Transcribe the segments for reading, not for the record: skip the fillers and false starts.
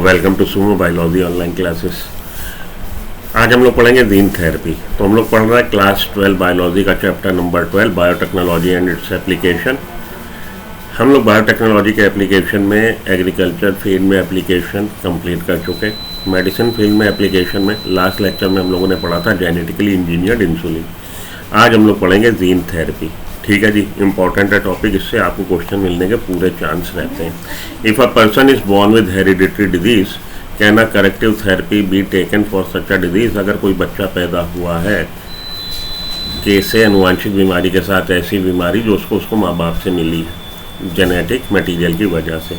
Welcome to Sumo biology online classes. आज हम लोग पढ़ेंगे जीन थेरेपी। तो हम लोग पढ़ रहे हैं क्लास 12 बायोलॉजी का chapter number 12 biotechnology and its application. हम लोग बायोटेक्नोलॉजी के एप्लीकेशन में एग्रीकल्चर फील्ड में एप्लीकेशन कंप्लीट कर चुके। मेडिसिन फील्ड में एप्लीकेशन में लास्ट लेक्चर में हम लोगों ने पढ़ा था जेनेटिकली इंजीनियर्ड इंसुलिन। आज हम लोग पढ़ेंगे जीन थेरेपी। ठीक है जी, इंपॉर्टेंट है टॉपिक, इससे आपको क्वेश्चन मिलने के पूरे चांस रहते हैं। If a person is born with hereditary disease can a corrective therapy be taken for such a disease. अगर कोई बच्चा पैदा हुआ है कैसे अनुवांशिक बीमारी के साथ, ऐसी बीमारी जो उसको माँ बाप से मिली है जेनेटिक मटेरियल की वजह से,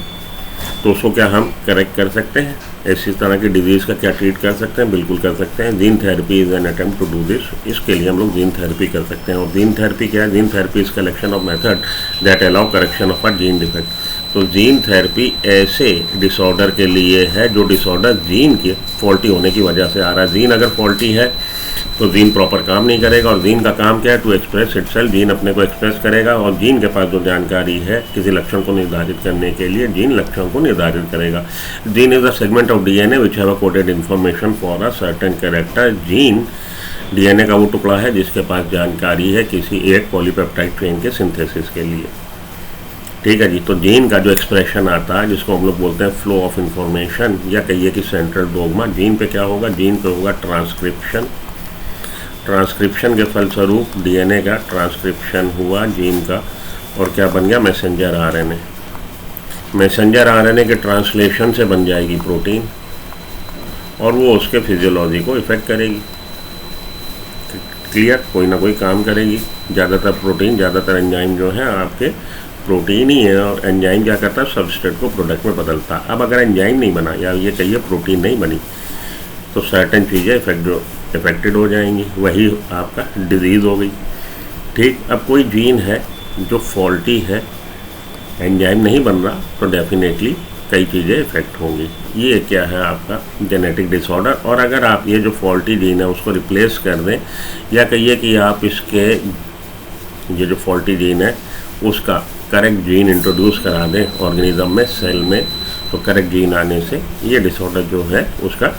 तो उसको क्या हम करेक्ट कर सकते हैं? ऐसी तरह की डिजीज़ का क्या ट्रीट कर सकते हैं? बिल्कुल कर सकते हैं। Gene therapy is an attempt to do this. इसके लिए हम लोग जीन थेरेपी कर सकते हैं। और जीन थेरेपी क्या है? Gene therapy is collection of method that allow correction of a gene defect. तो जीन थेरेपी ऐसे डिसऑर्डर के लिए है जो डिसऑर्डर जीन के फॉल्टी होने की वजह से आ रहा है। जीन अगर फॉल्टी है तो जीन प्रॉपर काम नहीं करेगा। और जीन का काम क्या है? To express itself. जीन अपने को एक्सप्रेस करेगा और जीन के पास जो जानकारी है किसी लक्षण को निर्धारित करने के लिए, जीन लक्षण को निर्धारित करेगा। Gene is a segment of DNA which have a coded information for a certain character. Gene DNA का वो टुकड़ा है जिसके पास जानकारी है किसी एक पॉलीपेप्टाइड चेन के सिंथेसिस के लिए। ठीक है जी। तो जीन का जो एक्सप्रेशन आता है जिसको हम लोग बोलते हैं फ्लो ऑफ इंफॉर्मेशन, या कहिए कि सेंट्रल डोगमा, जीन पे क्या होगा? जीन पे होगा ट्रांसक्रिप्शन। ट्रांसक्रिप्शन के फलस्वरूप डीएनए का ट्रांसक्रिप्शन हुआ जीन का, और क्या बन गया? Messenger RNA. मैसेंजर आरएनए के ट्रांसलेशन से बन जाएगी प्रोटीन, और वो उसके फिजियोलॉजी को इफेक्ट करेगी। क्लियर? कोई ना कोई काम करेगी। ज़्यादातर प्रोटीन, ज़्यादातर एंजाइम जो है आपके प्रोटीन ही है, और एंजाइम क्या करता है? सबस्ट्रेट को प्रोडक्ट में बदलता है। अब अगर एंजाइम नहीं बना, या ये कहिए प्रोटीन नहीं बनी, तो सर्टेन चीज़ें इफेक्टेड हो जाएंगी। वही आपका डिजीज़ हो गई। ठीक। अब कोई जीन है जो फॉल्टी है, एंजाइम नहीं बन रहा, तो डेफिनेटली कई चीज़ें इफेक्ट होंगी। ये क्या है? आपका जेनेटिक डिसऑर्डर। और अगर आप ये जो फॉल्टी जीन है उसको रिप्लेस कर दें, या कहिए कि आप इसके ये जो फॉल्टी जीन है उसका करेक्ट जीन इंट्रोड्यूस करा दें ऑर्गेनिज्म में, सेल में, तो करेक्ट जीन आने से ये डिसऑर्डर जो है उसका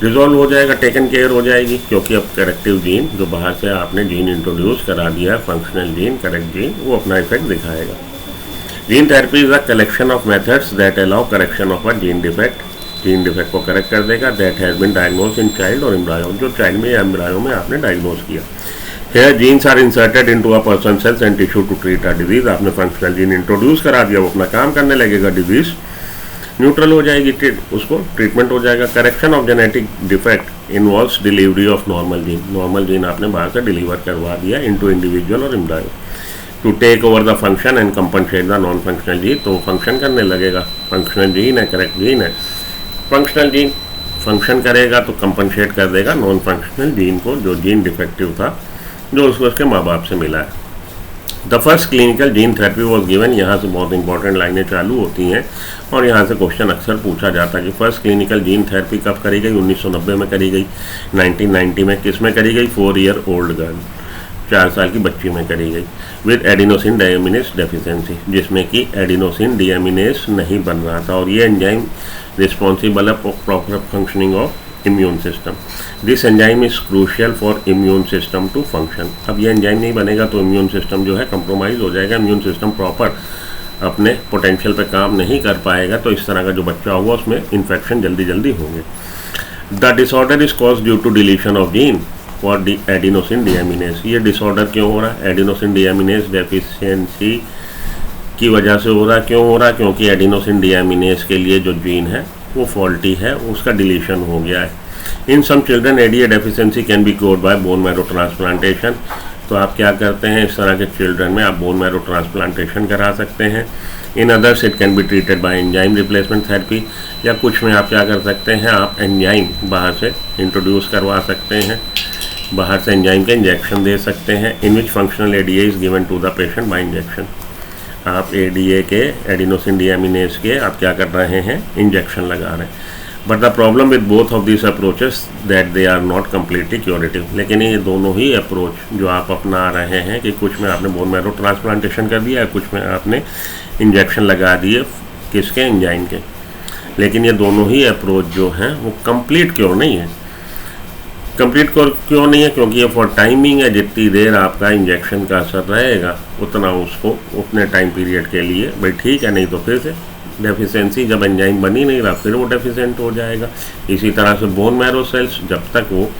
रिजॉल्व हो जाएगा, टेकन केयर हो जाएगी। क्योंकि अब करेक्टिव जीन जो बाहर से आपने जीन इंट्रोड्यूस करा दिया, फंक्शनल जीन, करेक्ट जीन, वो अपना इफेक्ट दिखाएगा। Gene therapy is a collection of methods that allow correction of a gene defect. Gene defect को करेक्ट कर देगा that has been diagnose in child और एम्ब्रायो, जो चाइल्ड में या एम्ब्रायो में आपने डायग्नोज किया। Here genes are inserted into a person's cells and tissue to treat a disease। आपने फंक्शनल जीन इंट्रोड्यूस करा दिया, वो अपना काम करने लगेगा, डिजीज न्यूट्रल हो जाएगी, उसको ट्रीटमेंट हो जाएगा। Correction of genetic defect involves delivery of normal gene. Normal gene आपने बाहर से डिलीवर करवा दिया इनटू इंडिविजुअल और embryo to take over the function and compensate the non functional gene. तो फंक्शन करने लगेगा। फंक्शनल जीन है, करेक्ट जीन है, फंक्शनल जीन फंक्शन करेगा तो कंपनसेट कर देगा नॉन फंक्शनल जीन को, जो जीन डिफेक्टिव था, जो उसके माँ बाप से मिला है। The first clinical gene therapy was given. यहाँ से बहुत इंपॉर्टेंट लाइनें चालू होती हैं और यहाँ से क्वेश्चन अक्सर पूछा जाता है कि फर्स्ट क्लिनिकल जीन थेरेपी कब करी गई? 1990 में करी गई। 1990 में किस में करी गई? 4 ईयर ओल्ड गर्ल, 4 साल की बच्ची में करी गई, विद एडिनोसिन डायमिनेस डेफिशिएंसी, जिसमें कि एडिनोसिन डीएमिनेस नहीं बन रहा था। और ये एंजाइम रिस्पॉन्सिबल है proper functioning of immune system. This enzyme is crucial for immune system to function. अब ये एंजाइम नहीं बनेगा तो इम्यून सिस्टम जो है कंप्रोमाइज हो जाएगा, इम्यून सिस्टम प्रॉपर अपने पोटेंशियल पे काम नहीं कर पाएगा, तो इस तरह का जो बच्चा होगा उसमें इन्फेक्शन जल्दी होंगे। The disorder is cause due to deletion of gene for adenosine deaminase. ये डिसऑर्डर क्यों हो रहा है? एडिनोसिन डीएमिनेस डेफिशिएंसी की वजह से हो रहा है। क्यों हो रहा है? क्योंकि एडिनोसिन डीएमिनेस के लिए जो जीन है वो फॉल्टी है, उसका डिलीशन हो गया है। In some children ADA deficiency can be cured by bone marrow transplantation. तो आप क्या करते हैं? इस तरह के चिल्ड्रन में आप बोन मैरो ट्रांसप्लांटेशन करा सकते हैं। In others it can be treated by enzyme replacement therapy, या कुछ में आप क्या कर सकते हैं? आप एंजाइम बाहर से इंट्रोड्यूस करवा सकते हैं, बाहर से एंजाइम के इंजेक्शन दे सकते हैं। In which functional ADA is given to the patient by injection. आप एडीए के, एडिनोसिन डीएमिनेस के आप क्या कर रहे हैं? इंजेक्शन लगा रहे हैं। But the problem with both of this approaches that they are not completely curative. लेकिन ये दोनों ही अप्रोच जो आप अपना रहे हैं कि कुछ में आपने बोन मैरो ट्रांसप्लांटेशन कर दिया है, कुछ में आपने इंजेक्शन लगा दिए किसके? एंजाइम के। लेकिन ये दोनों ही अप्रोच जो हैं वो कंप्लीट क्योर नहीं है। कंप्लीट क्योर नहीं है क्योंकि ये फॉर टाइमिंग है, जितनी देर आपका इंजेक्शन का असर रहेगा उतना उसको उतने टाइम पीरियड के लिए भाई ठीक है, नहीं तो फिर से डेफिशिएंसी, जब एंजाइम बन ही नहीं रहा फिर वो डेफिशिएंट हो जाएगा। इसी तरह से बोन मैरो सेल्स, जब तक वो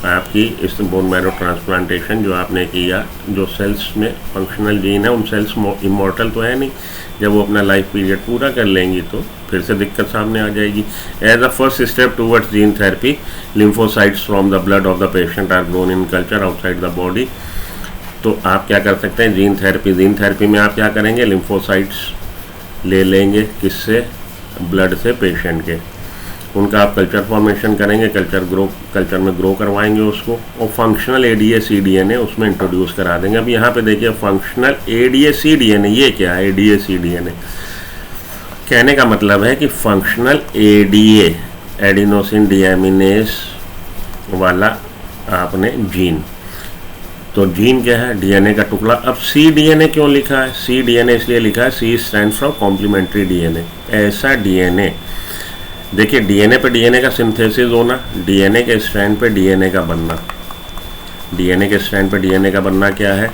आपकी इस बोन मैरो ट्रांसप्लांटेशन जो आपने किया, जो सेल्स में फंक्शनल जीन है उन सेल्स इमॉर्टल तो है नहीं, जब वो अपना लाइफ पीरियड पूरा कर लेंगी तो फिर से दिक्कत सामने आ जाएगी। As a first step towards gene therapy, lymphocytes from the blood of the patient are grown in culture outside the body. तो आप क्या कर सकते हैं, जीन थेरेपी में आप क्या करेंगे, लिम्फोसाइट्स ले लेंगे, किससे, ब्लड से पेशेंट के, उनका आप कल्चर फॉर्मेशन करेंगे, कल्चर में ग्रो करवाएंगे उसको, और फंक्शनल ADA-cDNA उसमें इंट्रोड्यूस करा देंगे। अब यहाँ पे देखिए फंक्शनल ADA-cDNA, ये क्या है ADA-cDNA? कहने का मतलब है कि फंक्शनल ADA एडिनोसिन डीएमिनेज वाला आपने जीन, तो जीन क्या है, DNA का टुकड़ा। अब cDNA क्यों लिखा है, cDNA इसलिए लिखा है, C stand for complementary DNA। ऐसा DNA, देखिए DNA पे DNA का सिंथेसिस होना, DNA के स्ट्रैंड पे DNA का बनना, DNA के स्ट्रैंड पे DNA का बनना क्या है,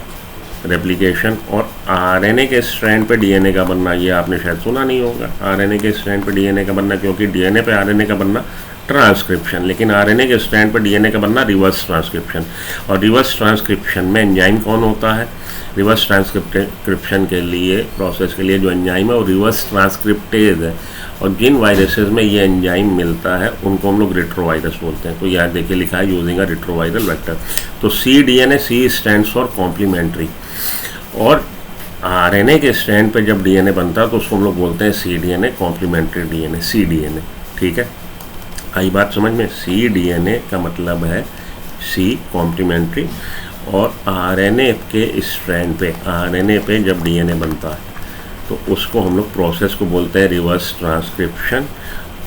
रेप्लिकेशन, और RNA के स्ट्रैंड पे DNA का बनना, ये आपने शायद सुना नहीं होगा, RNA के स्ट्रैंड पे DNA का बनना, क्योंकि DNA पे RNA का बनना ट्रांसक्रिप्शन, लेकिन RNA के स्ट्रैंड पे DNA का बनना रिवर्स ट्रांसक्रिप्शन। और रिवर्स ट्रांसक्रिप्शन में एंजाइम कौन होता है, रिवर्स ट्रांसक्रिप्शन के लिए प्रोसेस के लिए जो एंजाइम है वो रिवर्स ट्रांसक्रिप्टेज है, और जिन वायरसेस में ये एंजाइम मिलता है उनको हम लोग रेट्रोवायरस बोलते हैं। तो यार देखिए लिखा है यूजिंग अ रेट्रोवायरल वेक्टर। तो cDNA, C stands for complementary, और RNA के स्टैंड पे जब DNA बनता है तो उसको हम लोग बोलते हैं cDNA कॉम्प्लीमेंट्री DNA, cDNA। ठीक है, आई बात समझ में, cDNA का मतलब है C कॉम्प्लीमेंट्री, और RNA के स्ट्रैंड पे, RNA पे जब DNA बनता है तो उसको हम लोग प्रोसेस को बोलते हैं रिवर्स ट्रांसक्रिप्शन,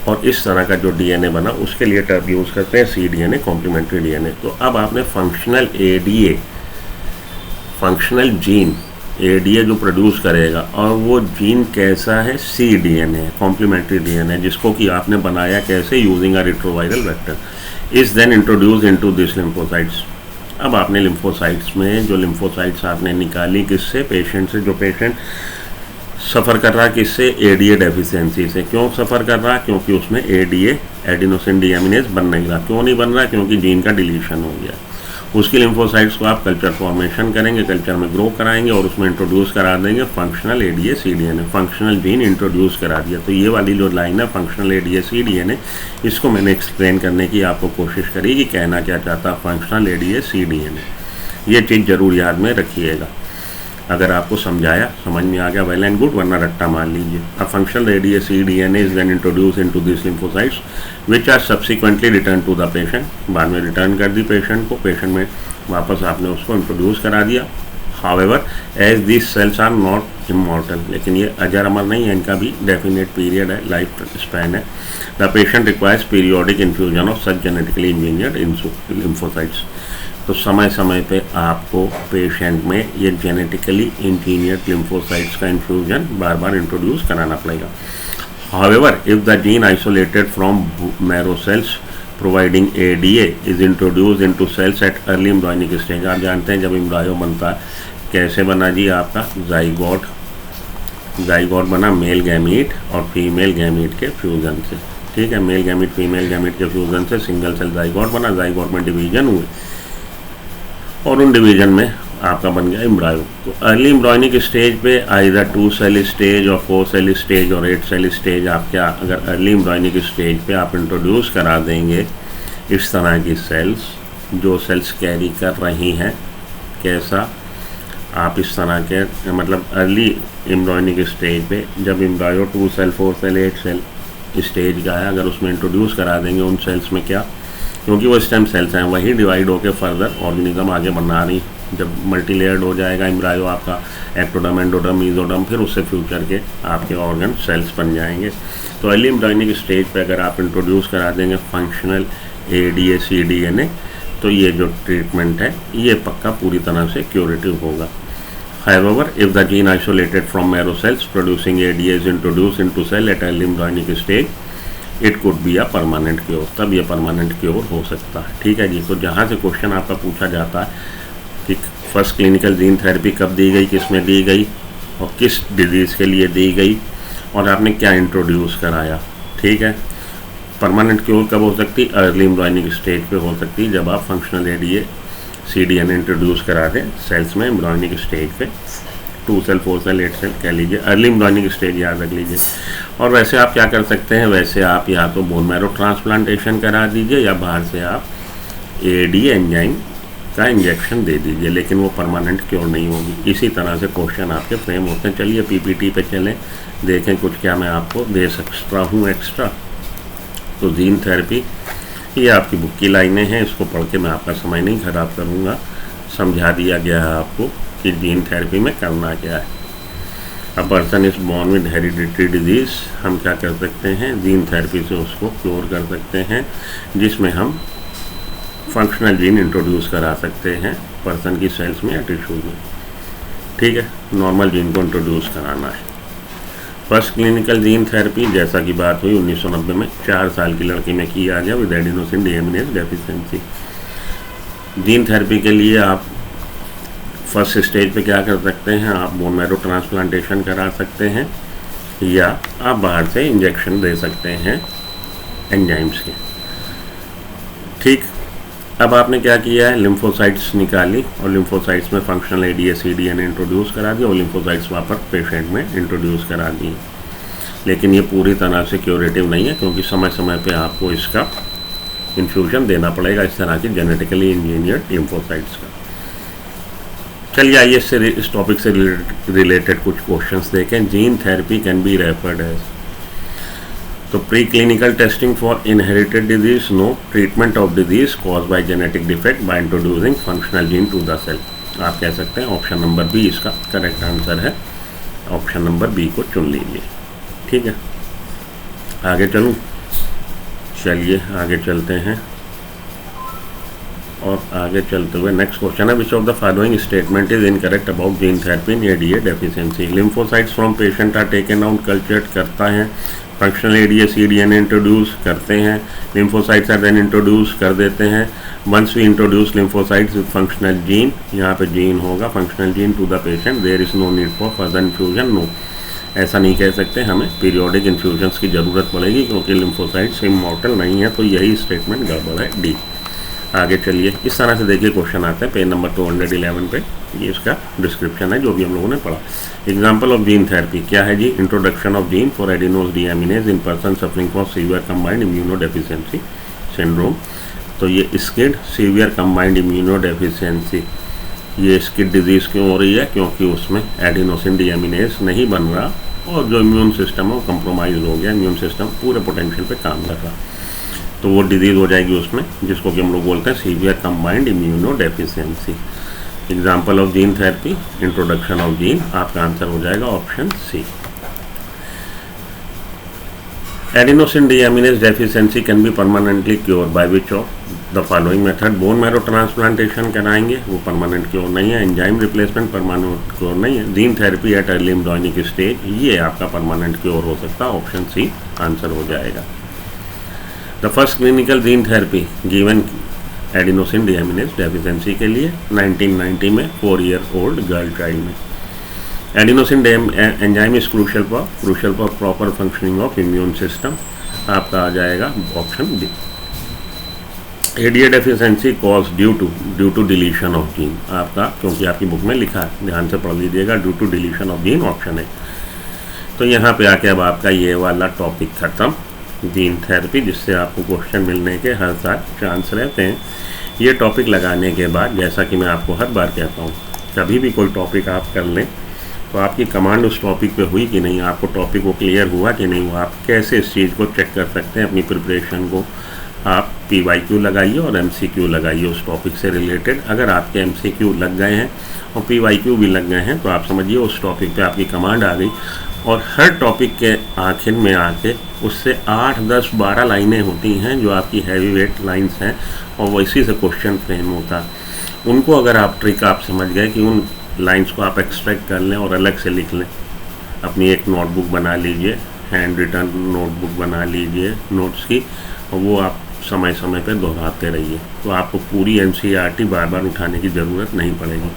और इस तरह का जो DNA बना उसके लिए टर्म यूज़ करते हैं cDNA कॉम्प्लीमेंट्री DNA। तो अब आपने functional ADA, functional gene ADA जो प्रोड्यूस करेगा, और वो जीन कैसा है, cDNA कॉम्प्लीमेंट्री DNA, जिसको कि आपने बनाया कैसे, using a retroviral vector, is then introduce into this lymphocytes. अब आपने लिम्फोसाइट्स में जो लिम्फोसाइट्स आपने निकाली किससे, पेशेंट से, जो पेशेंट सफ़र कर रहा है किससे, ADA डेफिशिएंसी से। क्यों सफ़र कर रहा है, क्योंकि उसमें ADA एडिनोसिन डीएमिनेज बन नहीं रहा। क्यों नहीं बन रहा, क्योंकि जीन का डिलीशन हो गया। उसकी लिम्फोसाइट्स को आप कल्चर फॉर्मेशन करेंगे, कल्चर में ग्रो कराएंगे, और उसमें इंट्रोड्यूस करा देंगे functional ADA-cDNA, functional gene introduce करा दिया। तो ये वाली जो लाइन है फंक्शनल ADA-cDNA, इसको मैंने एक्सप्लेन करने की आपको कोशिश करी कि कहना क्या चाहता फंक्शनल ADA-cDNA। ये चीज़ ज़रूर याद में रखिएगा। अगर आपको समझाया, समझ में आ गया, वेल एंड गुड, वरना रट्टा मार लीजिए। A functional ADA-cDNA is then introduce into this lymphocytes which are subsequently return to the patient. बाद में रिटर्न कर दी पेशेंट को, पेशेंट में वापस आपने उसको इंट्रोड्यूस करा दिया। However as this cells are not immortal, लेकिन ये अजर अमर नहीं है, इनका भी डेफिनेट पीरियड है, लाइफ स्पैन है। The patient requires periodic infusion of such genetically engineered lymphocytes. तो समय समय पे आपको पेशेंट में ये जेनेटिकली इंजीनियर्ड लिम्फोसाइट्स का इन्फ्यूजन बार बार इंट्रोड्यूस कराना पड़ेगा। However if the gene isolated from marrow cells providing ADA is introduce into cells at early embryonic stage. आप जानते हैं जब एम्ब्रायो बनता है कैसे बना जी, आपका जाइगोट बना मेल गैमीट और फीमेल गैमीट के फ्यूजन से। ठीक है, मेल गैमीट फीमेल गैमीट के फ्यूजन से सिंगल सेल जाइगोट बना, जाइगोट में डिवीजन हुए और उन डिवीजन में आपका बन गया एम्ब्रायो। तो अर्ली एम्ब्रायोनिक स्टेज पे आइदर 2 सेल स्टेज और 4 सेल स्टेज और 8 सेल स्टेज, आप क्या अगर अर्ली एम्ब्रायोनिक स्टेज पे आप इंट्रोड्यूस करा देंगे इस तरह की सेल्स, जो सेल्स कैरी कर रही हैं, कैसा आप इस तरह के मतलब अर्ली एम्ब्रायोनिक स्टेज पे जब embryo 2 cell 4 cell 8 cell stage का है, अगर उसमें इंट्रोड्यूस करा देंगे उन सेल्स में क्या, क्योंकि वो स्टेम सेल्स हैं, वही डिवाइड होकर फर्दर ऑर्गेनिज्म आगे बना रही। जब मल्टीलेयर्ड हो जाएगा एम्ब्रायो आपका, एक्टोडर्म एंडोडर्म मीजोडर्म, फिर उससे फ्यूचर के आपके ऑर्गन सेल्स बन जाएंगे। तो अर्ली एम्ब्रायोनिक स्टेज पे अगर आप इंट्रोड्यूस करा देंगे फंक्शनल ADA-cDNA, तो ये जो ट्रीटमेंट है ये पक्का पूरी तरह से क्यूरेटिव होगा। However, if the gene isolated from marrow cells producing ADA is introduced into cell at early embryonic stage, it could be a permanent cure, तब ये परमानेंट क्योर हो सकता है। ठीक है जी। तो जहाँ से क्वेश्चन आपका पूछा जाता है कि फर्स्ट क्लिनिकल जीन थेरेपी कब दी गई, किस में दी गई और किस डिजीज़ के लिए दी गई और आपने क्या इंट्रोड्यूस कराया। ठीक है। परमानेंट क्योर कब हो सकती है? अर्ली एम्ब्रॉयनिक स्टेज पे हो सकती है, जब आप फंक्शनल एडीए CDN इंट्रोड्यूस करा दें सेल्स में एम्ब्रॉयनिक स्टेज पे, 2 सेल 4 सेल 8 सेल कह लीजिए, अर्ली एम्ब्रॉयनिक स्टेज याद रख लीजिए। और वैसे आप क्या कर सकते हैं, वैसे आप या तो बोन मैरो ट्रांसप्लांटेशन करा दीजिए या बाहर से आप AAD एंजाइम का इंजेक्शन दे दीजिए, लेकिन वो परमानेंट क्योर नहीं होगी। इसी तरह से क्वेश्चन आपके फ्रेम होते हैं। चलिए PPT पे चलें, देखें कुछ क्या मैं आपको दे सकता हूँ एक्स्ट्रा। तो जीन थेरेपी ये आपकी बुक की लाइनें हैं, इसको पढ़ के मैं आपका समय नहीं खराब करूँगा। समझा दिया गया है आपको कि जीन थेरेपी में करना क्या है। अ person is born with hereditary disease, हम क्या कर सकते हैं, जीन थेरेपी से उसको क्योर कर सकते हैं, जिसमें हम फंक्शनल जीन इंट्रोड्यूस करा सकते हैं पर्सन की सेल्स में या टिश्यू में। ठीक है। नॉर्मल जीन को इंट्रोड्यूस कराना है। फर्स्ट क्लिनिकल जीन थेरेपी जैसा कि बात हुई 1990 में 4 साल की लड़की में किया गया with adenosine deaminase deficiency. Gene therapy के लिए आप फर्स्ट स्टेज पे क्या कर सकते हैं, आप बोन मैरो ट्रांसप्लांटेशन करा सकते हैं या आप बाहर से इंजेक्शन दे सकते हैं एंजाइम्स के। ठीक। अब आपने क्या किया है, लिम्फोसाइट्स निकाली और लिम्फोसाइट्स में फंक्शनल एडीए CDN इंट्रोड्यूस करा दिया और लिम्फोसाइट्स वापस पेशेंट में इंट्रोड्यूस करा दिए। लेकिन ये पूरी तरह से क्योरेटिव नहीं है, क्योंकि समय समय पे आपको इसका इन्फ्यूजन देना पड़ेगा, इस तरह की जेनेटिकली इंजीनियर्ड लिम्फोसाइट्स का। चलिए आइए इस टॉपिक से रिलेटेड कुछ क्वेश्चंस देखें। Gene therapy can be referred as, तो pre clinical testing for inherited disease, no treatment of disease cause by genetic defect by introducing functional gene to the cell. आप कह सकते हैं ऑप्शन नंबर बी इसका correct answer है। Option number B को चुन लीजिए। ठीक है। आगे चलूँ? चलिए आगे चलते हैं। और आगे चलते हुए नेक्स्ट क्वेश्चन है, which of the following statement is incorrect about gene therapy in ADA deficiency. Lymphocytes from patient are taken out, cultured करता है, फंक्शनल एडीए CDN इंट्रोड्यूस करते हैं, लिम्फोसाइट्स आर देन इंट्रोड्यूस कर देते हैं। Once we introduce lymphocytes with functional gene, यहाँ पे gene होगा functional gene to the patient, there is no need for further infusion. No, ऐसा नहीं कह सकते, हमें पीरियोडिक इन्फ्यूजन्स की ज़रूरत पड़ेगी क्योंकि लिम्फोसाइट्स इमॉर्टल नहीं है। तो यही स्टेटमेंट गड़बड़ है, डी। आगे चलिए, इस तरह से देखिए क्वेश्चन आते हैं पेज नंबर 211 पे। ये इसका डिस्क्रिप्शन है जो भी हम लोगों ने पढ़ा। एग्जाम्पल ऑफ जीन थेरेपी क्या है जी, introduction of gene for adenosine deaminase in person suffering from severe combined immunodeficiency syndrome. तो ये स्किड सीवियर कंबाइंड इम्यूनोडेफिशिएंसी, ये स्किड डिजीज़ क्यों हो रही है, क्योंकि उसमें एडिनोसिन डीएमिनेज नहीं बन रहा और जो इम्यून सिस्टम है वो कंप्रोमाइज़ हो गया, इम्यून सिस्टम पूरे पोटेंशियल पे काम कर रहा, तो वो डिजीज़ हो जाएगी उसमें, जिसको कि हम लोग बोलते हैं severe combined immunodeficiency. Example of gene therapy, introduction of gene, आपका आंसर हो जाएगा option C. Adenosine deaminase deficiency can be permanently cure by which of the following method. Bone marrow transplantation कराएंगे, वो परमानेंट क्योर नहीं है। Enzyme replacement permanent cure नहीं है। Gene therapy at early embryonic stage, ये आपका परमानेंट क्योर हो सकता है। ऑप्शन सी आंसर हो जाएगा। The first clinical gene therapy given adenosine deaminase deficiency के लिए 1990 में 4 ईयर ओल्ड गर्ल चाइल्ड में। Adenosine enzyme is crucial for proper functioning of immune system, आपका आ जाएगा option D. ADA deficiency cause due to deletion of gene, आपका क्योंकि आपकी बुक में लिखा है, ध्यान से पढ़ लीजिएगा, due to deletion of gene option है। तो यहाँ पे आके अब आपका ये वाला टॉपिक खत्म, जीन थेरेपी, जिससे आपको क्वेश्चन मिलने के हर साल चांस रहते हैं। ये टॉपिक लगाने के बाद, जैसा कि मैं आपको हर बार कहता हूँ, कभी भी कोई टॉपिक आप कर लें तो आपकी कमांड उस टॉपिक पे हुई कि नहीं, आपको टॉपिक को क्लियर हुआ कि नहीं हुआ, आप कैसे इस चीज़ को चेक कर सकते हैं अपनी प्रिपरेशन को। आप PYQ लगाइए और MCQ लगाइए उस टॉपिक से रिलेटेड। अगर आपके MCQ लग गए हैं और PYQ भी लग गए हैं तो आप समझिए उस टॉपिक पे आपकी कमांड आ गई। और हर टॉपिक के आखिर में आके उससे 8, 10, 12 लाइनें होती हैं जो आपकी हैवी वेट लाइन्स हैं और वैसी से क्वेश्चन फ्रेम होता है। उनको अगर आप ट्रिक आप समझ गए कि उन लाइन्स को आप एक्सट्रैक्ट कर लें और अलग से लिख लें, अपनी एक नोटबुक बना लीजिए, हैंड रिटन नोटबुक बना लीजिए नोट्स की, और वो आप समय समय पर दोहराते रहिए, तो आपको पूरी NCERT बार बार उठाने की ज़रूरत नहीं पड़ेगी।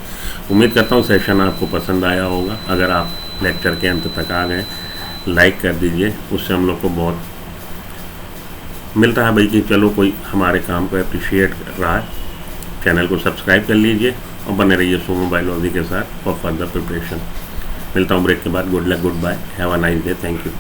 उम्मीद करता हूँ सेशन आपको पसंद आया होगा। अगर आप लेक्चर के अंत तक आ गए, लाइक कर दीजिए, उससे हम लोग को बहुत मिलता है भाई कि चलो कोई हमारे काम को अप्रिशिएट कर रहा है। चैनल को सब्सक्राइब कर लीजिए और बने रहिए सोमो बायोलॉजी के साथ फॉर फर्दर प्रिपरेशन। मिलता हूँ ब्रेक के बाद। Good luck, goodbye, have a nice day, thank you.